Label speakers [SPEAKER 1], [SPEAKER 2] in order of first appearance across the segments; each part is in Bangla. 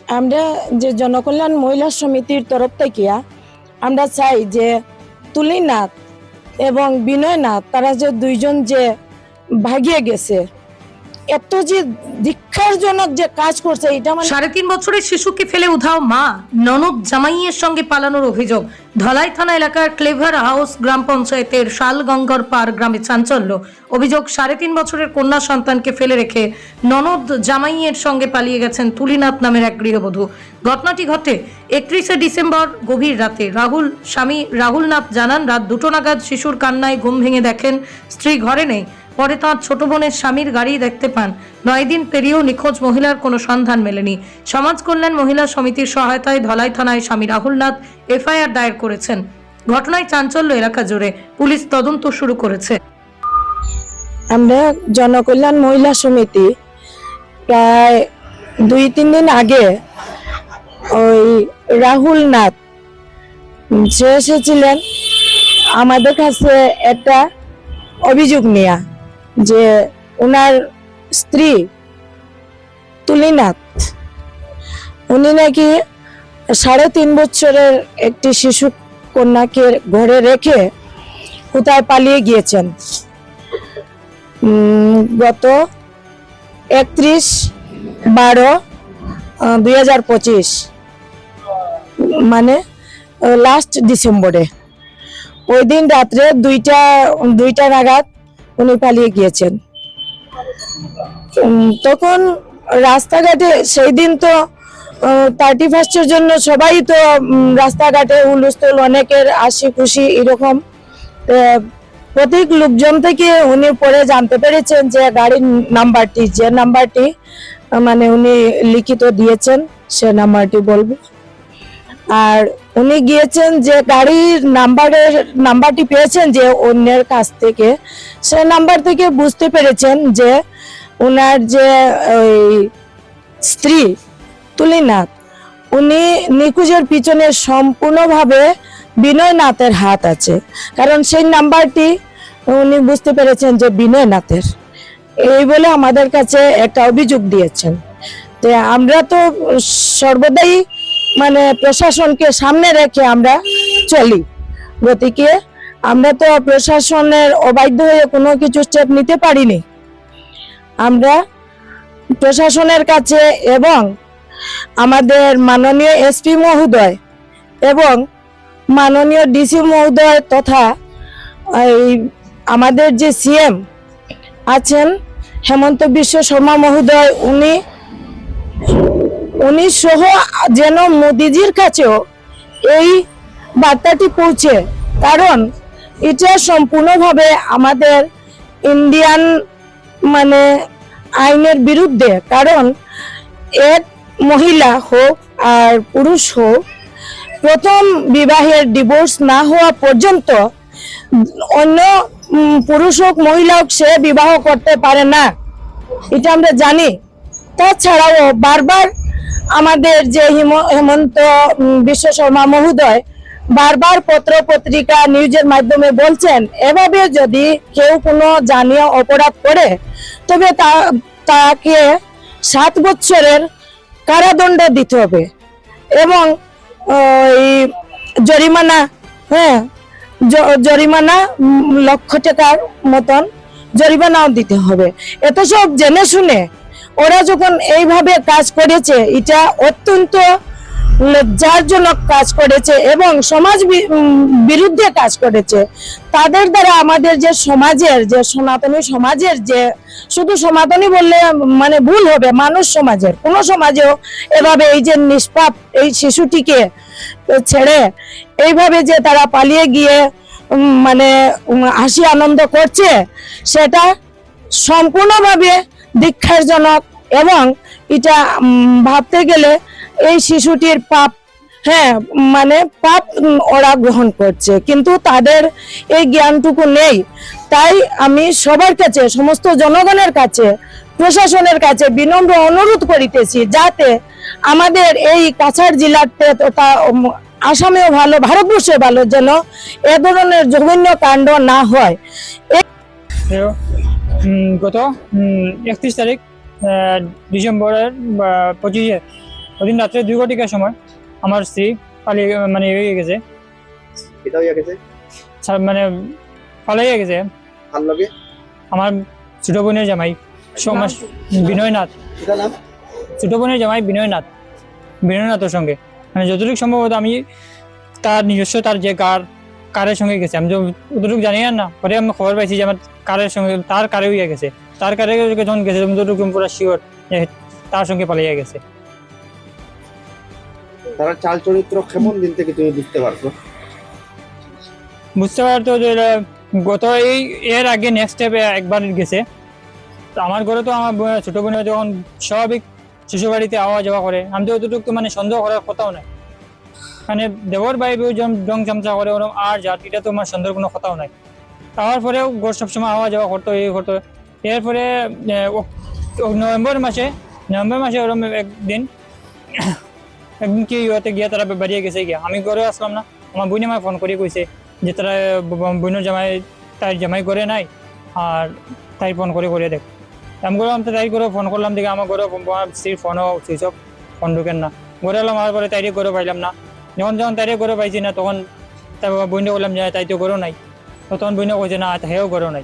[SPEAKER 1] আমরা যে জনকল্যাণ মহিলা সমিতির তরফ থেকে আমরা চাই যে তুলিনাথ এবং বিনয়নাথ তারা যে দুইজন যে ভাগিয়ে গেছে, এত যে ধিক্কারজনক যে কাজ করছে এটা মানে
[SPEAKER 2] 3.5 বছরের শিশুকে ফেলে উধাও মা, ননদ জামাইয়ের সঙ্গে পালানোর অভিযোগ। ধলাই থানা এলাকার ক্লেভার হাউস গ্রাম পঞ্চায়েতের শালগঙ্গর পার গ্রামে চাঞ্চল্য। অভিযোগ 3.5 বছরের কন্যা সন্তানকে ফেলে রেখে ননদ জামাইয়ের সঙ্গে পালিয়ে গেছেন তুলিনাথ নামের এক গৃহবধূ। ঘটনাটি ঘটে 31শে ডিসেম্বর গভীর রাতে। স্বামী রাহুল নাথ জানান, রাত 2টো নাগাদ শিশুর কান্নায় ঘুম ভেঙে দেখেন স্ত্রী ঘরে নেই। পরে তাঁর ছোট বোনের স্বামীর গাড়ি দেখতে পান। 9 দিন পেরিয়েও নিখোঁজ মহিলার কোনো সন্ধান মেলেনি। সমাজ কল্যাণ মহিলা সমিতির সহায়তায় ধলাই থানায় স্বামী রাহুল নাথ এফআইআর দায়ের করেছেন। ঘটনায় চাঞ্চল্য এলাকা জুড়ে, পুলিশ তদন্ত শুরু করেছে।
[SPEAKER 1] আমরা জনকল্যাণ মহিলা সমিতি প্রায় 2-3 দিন আগে ওই রাহুল নাথ যে এসেছিলেন আমাদের কাছে একটা অভিযোগ নিয়ে যে ওনার স্ত্রী তুলিনাথ উনি নাকি 3.5 বছরের একটি শিশু কন্যাকে ঘরে রেখে কোথায় পালিয়ে গিয়েছেন। গত 31/12/2025 মানে লাস্ট ডিসেম্বরে ওই দিন রাত্রে 2টা নাগাদ উনি পালিয়ে গিয়েছেন। তখন রাস্তাঘাটে সেই দিন তো 31st জন্য সবাই তো রাস্তাঘাটে হুলস্থুল, অনেকের হাসি খুশি এরকম। প্রত্যেক লোকজন থেকে উনি পরে জানতে পেরেছেন যে গাড়ির নাম্বারটি, যে নাম্বারটি মানে উনি লিখিত দিয়েছেন সে নাম্বারটি বলবো। আর উনি গিয়েছেন যে গাড়ির নাম্বারটি পেয়েছেন যে অন্যের কাছ থেকে, সে নাম্বার থেকে বুঝতে পেরেছেন যে ওনার যে ওই স্ত্রী তুলিনাথ উনি নিখোঁজের পিছনে সম্পূর্ণভাবে বিনয়নাথের হাত আছে, কারণ সেই নাম্বারটি উনি বুঝতে পেরেছেন যে বিনয়নাথের, এই বলে আমাদের কাছে একটা অভিযোগ দিয়েছেন। তো আমরা তো সর্বদাই মানে প্রশাসনকে সামনে রেখে আমরা চলি, গতিকে আমরা তো প্রশাসনের অবাধ্য হয়ে কোনো কিছু স্টেপ নিতে পারিনি। আমরা প্রশাসনের কাছে এবং আমাদের মাননীয় এসপি মহোদয় এবং মাননীয় ডিসি মহোদয় তথা আমাদের যে সিএম আছেন হেমন্ত বিশ্ব শর্মা মহোদয়, উনি সহ যেন মোদিজির কাছেও এই বার্তাটি পৌঁছে, কারণ এটা সম্পূর্ণভাবে আমাদের ইন্ডিয়ান মানে আইনের বিরুদ্ধে। কারণ এক মহিলা হোক আর পুরুষ হোক, প্রথম বিবাহের ডিভোর্স না হওয়া পর্যন্ত অন্য পুরুষ হোক মহিলা হোক সে বিবাহ করতে পারে না, এটা আমরা জানি। তাছাড়াও বারবার আমাদের যে হেমন্ত বিশ্ব শর্মা মহোদয় বারবার পত্র পত্রিকা নিউজের মাধ্যমে বলছেন, এভাবে যদি কেউ কোনো জানিয়ে অপরাধ করে তবে তাকে 7 বছরের কারাদণ্ড দিতে হবে এবং জরিমানা, জরিমানা 1 লক্ষ টাকার মতন জরিমানাও দিতে হবে। এত সব জেনে শুনে ওরা যখন এইভাবে কাজ করেছে, এটা অত্যন্ত লজ্জাজনক কাজ করেছে এবং সমাজ বিরুদ্ধে কাজ করেছে। তাদের দ্বারা আমাদের যে সমাজের, যে সনাতনী সমাজের, যে শুধু সনাতনী বললে মানে ভুল হবে, মানুষ সমাজের কোনো সমাজেও এভাবে এই যে নিষ্পাপ এই শিশুটিকে ছেড়ে এইভাবে যে তারা পালিয়ে গিয়ে মানে হাসি আনন্দ করছে, সেটা সম্পূর্ণভাবে ধিক্কারজনক এবং এটা ভাবতে গেলে এই শিশুটির পাপ, মানে পাপ ওরা গ্রহণ করছে, কিন্তু তাদের এই জ্ঞানটুকু নেই। তাই আমি সবার কাছে, সমস্ত জনগণের কাছে, প্রশাসনের কাছে বিনম্র অনুরোধ করিতেছি যাতে আমাদের এই কাছাড় জেলাতে তথা আসামেও ভালো, ভারতবর্ষে ভালো, যেন এ ধরনের জঘন্য কাণ্ড না হয়।
[SPEAKER 3] গত 31 তারিখ ডিসেম্বরের 25 ওদিন রাত্রে 2 ঘটিকার সময় আমার স্ত্রী পালিয়ে মানে হয়ে গেছে,
[SPEAKER 4] এটা হইয়া গেছে
[SPEAKER 3] মানে পালাইয়া গেছে।
[SPEAKER 4] আর লগে
[SPEAKER 3] আমার ছোট বোনের জামাই বিনয়নাথ,
[SPEAKER 4] এটা নাম
[SPEAKER 3] ছোট বোনের জামাই বিনয়নাথের সঙ্গে, মানে যতটুকু সম্ভবত আমি তার নিজস্ব তার যে কারের সঙ্গে গেছে, আমি যতটুকু জানি না, পরে আমি খবর পাইছি যে আমার কারের সঙ্গে তার কারে হইয়া গেছে, তার কারে যখন গেছে যতটুকু পুরো শিওর তার সঙ্গে পালিয়ে গেছে।
[SPEAKER 4] তারা চাল চরিত্র কেমন দিন থেকে তুমি বুঝতে পারছো?
[SPEAKER 3] বুঝতে পারতো যে গত এর আগে নেক্সট স্টেপে একবার গেছে। তো আমার ঘরে তো আমার ছোট বোনের যখন স্বাভাবিক শিশু বাড়িতে আওয়া যাওয়া করে, আমি তো অতটুকু মানে সন্দেহ করার কথাও নাই, মানে দেবর ভাই জং চামচা করে ওরকম আর যা, এটা তো আমার সন্দেহের কোনো কথাও নাই। তার পরেও ঘর সবসময় আওয়া যাওয়া করতো, এই করতো। এরপরে নভেম্বর মাসে ওরকম একদিন কি হতে গিয়ে তারা বাড়িয়ে গেছে গিয়া, আমি ঘরে আসলাম না। আমার বোনে আমায় ফোন করে কইছে যে তারা বোনের জামাই তার জামাই করে নাই, আর তাই ফোন করে দেখ। আমি করলাম তো তাই করে ফোন করলাম, দেখে আমার ঘরে স্ত্রীর ফোনও সুইচ অফ, ফোন ঢুকেন না। ঘরে এলাম, আর পরে তাইরে করে পাইলাম না। যখন তাইরে করে পাইছি না, তখন তার বোনটা বললাম যে তাই তো করো নাই, তো তখন বোনে কইছে না হেও করো নাই।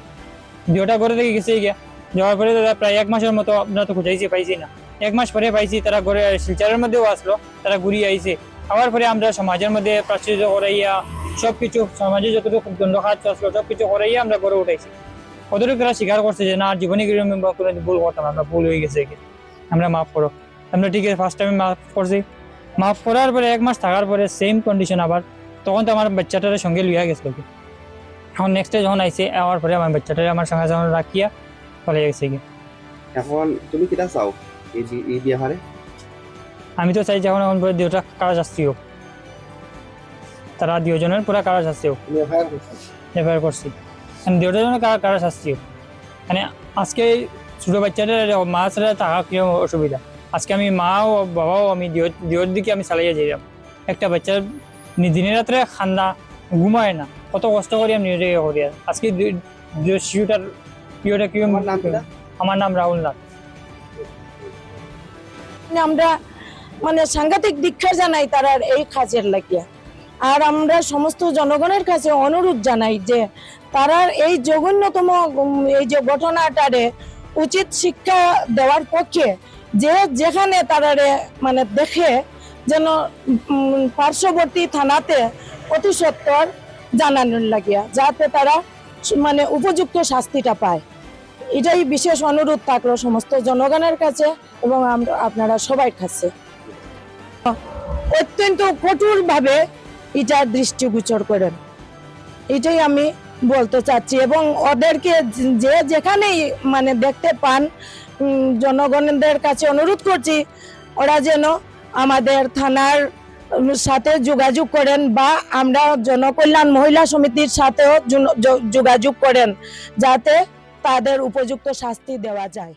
[SPEAKER 3] দুটা ঘরে থেকে গেছে গিয়া, যাওয়ার পরে প্রায় 1 মাসের মতো আপনারা তো খুঁজাইছি, পাইছি না। 1 মাস পরে পাইছি, তারা ঘরে শিলচারের মধ্যেও আসলো, তারা ঘুরিয়ে আইছে। আবার পরে আমরা সমাজের মধ্যে প্রাচুর্য করাইয়া সবকিছু, সমাজে যতটুকু দণ্ডখাত আসলো সবকিছু করাইয়া আমরা ঘরে উঠাইছি। কতটুকু তারা স্বীকার করছে যে না, জীবনে কোনো ভুল করতাম, আমরা ভুল হয়ে গেছে, আমরা মাফ করো। আমরা ঠিক আছে ফার্স্ট টাইম মাফ করছি। মাফ করার পরে 1 মাস থাকার পরে সেম কন্ডিশন আবার, তখন তো আমার বাচ্চাটার সঙ্গে লইয়া গেছিল। এখন নেক্সট ডে যখন আইসে, আওয়ার পরে আমার বাচ্চাটারে আমার সঙ্গে যখন রাখিয়া চলে গেছে।
[SPEAKER 4] এখন তুমি কিটা চাও এই বিয়ে হারে?
[SPEAKER 3] আমি তো চাই যখন এখন পরে দুটা কারা শাস্তি হোক, তারা দুজনের পুরা কারা শাস্তি হোক।
[SPEAKER 4] তুমি এফআইআর করছো?
[SPEAKER 3] এফআইআর করছি, দুটা জনের কারা শাস্তি হোক। মানে আজকে ছোট বাচ্চাদের মা ছাড়া থাকা কি অসুবিধা, আজকে আমি মা ও বাবাও আমি দিওর দিকে আমি চালাইয়া যাইলাম। একটা বাচ্চার দিনে রাত্রে খান্দা ঘুমায় না, কত কষ্ট করি আমি নিজে করি। আজকে শিশুটার ইয়েটা কি, আমার নাম রাহুল নাথ।
[SPEAKER 1] আমরা মানে সাংঘাতিক দীক্ষা জানাই তারার এই কাজের লাগিয়া। আর আমরা সমস্ত জনগণের কাছে অনুরোধ জানাই যে তারার এই জঘন্যতম এই যে ঘটনাটারে উচিত শিক্ষা দেওয়ার পক্ষে যে যেখানে তারারে মানে দেখে যেন পার্শ্ববর্তী থানাতে অতি সত্বর জানানোর লাগিয়া, যাতে তারা মানে উপযুক্ত শাস্তিটা পায়। এটাই বিশেষ অনুরোধ থাকলো সমস্ত জনগণের কাছে এবং আমরা আপনারা সবার কাছে। অত্যন্ত কঠোরভাবে এটা দৃষ্টিগোচর করেন, এটাই আমি বলতে চাচ্ছি। এবং ওদেরকে যে যেখানেই মানে দেখতে পান, জনগণদের কাছে অনুরোধ করছি ওরা যেন আমাদের থানার সাথে যোগাযোগ করেন, বা আমরা জনকল্যাণ মহিলা সমিতির সাথেও যোগাযোগ করেন, যাতে তাদের উপযুক্ত শাস্তি দেওয়া যায়।